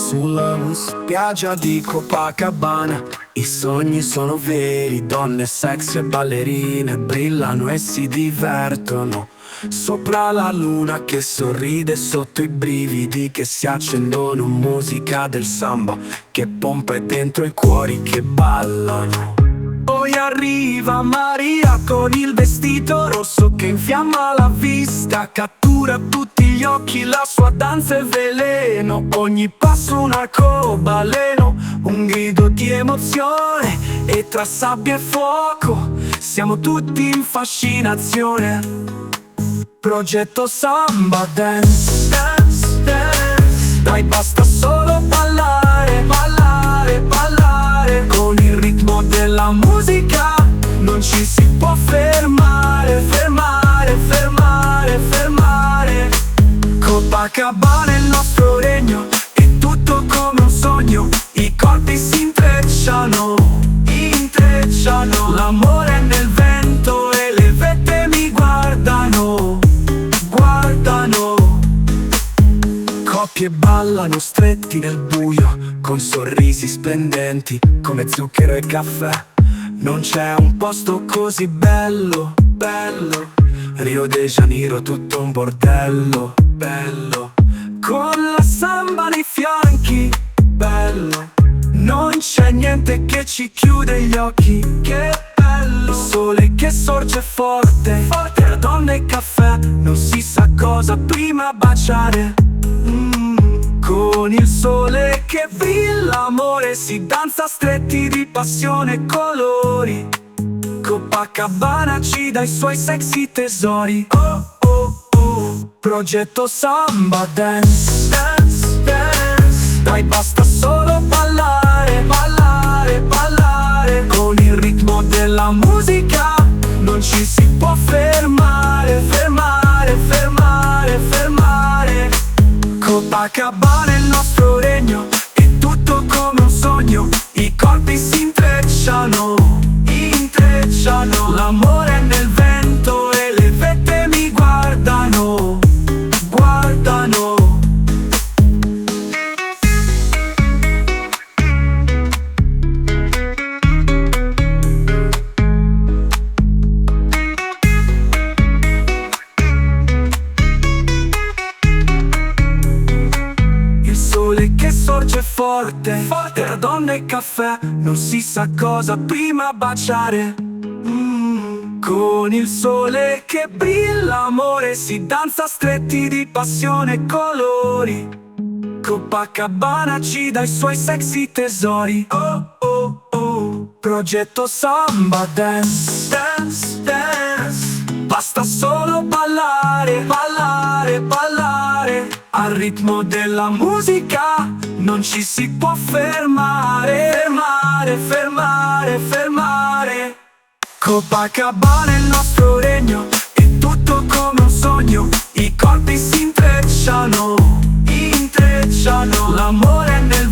sulla spiaggia di Copacabana. I sogni sono veri, donne sexy e ballerine brillano e si divertono sopra la luna che sorride sotto i brividi che si accendono. Musica del samba che pompa e dentro i cuori che ballano. Poi arriva Maria con il vestito rosso che infiamma la vista, cattura tutti gli occhi, la sua danza è veleno. Ogni passo un arcobaleno, un grido di emozione, e tra sabbia e fuoco siamo tutti in fascinazione. Progetto Samba Dance, dance, dance. Dai, basta solo ballare, ballare, ballare. Con il ritmo della musica non ci si può fermare, fermare, fermare, fermare. Copacabana è il nostro regno, è tutto come un sogno. I corpi si intrecciano, intrecciano. L'amore è nel vento e le vette mi guardano, guardano. Coppie ballano stretti nel buio, con sorrisi splendenti come zucchero e caffè. Non c'è un posto così bello, bello. Rio de Janeiro tutto un bordello, bello. Con la samba nei fianchi, bello. Non c'è niente che ci chiude gli occhi, che bello. Il sole che sorge forte, forte. Tra donne e caffè, non si sa cosa prima baciare. Con il sole che brilla l'amore si danza stretti di passione e colori. Copacabana ci dà i suoi sexy tesori. Oh, oh, oh. Progetto Samba Dance, dance, dance. Dai, basta solo ballare, ballare, ballare. Con il ritmo della musica non ci si può fermare, fermare, fermare, fermare. Copacabana è il nostro regno, è tutto come un sogno. I corpi si intrecciano, intrecciano. L'amore è nel vento e le vette mi guardano, guardano. Che sorge forte, forte. Tra donne e caffè, non si sa cosa prima baciare. Con il sole che brilla l'amore si danza stretti di passione e colori. Copacabana ci dà i suoi sexy tesori. Oh, oh, oh. Progetto Samba Dance, dance, dance. Basta solo ballare, ballare, ballare. Al ritmo della musica non ci si può fermare, fermare, fermare, fermare. Copacabana è il nostro regno, è tutto come un sogno. I corpi si intrecciano, intrecciano. L'amore è nel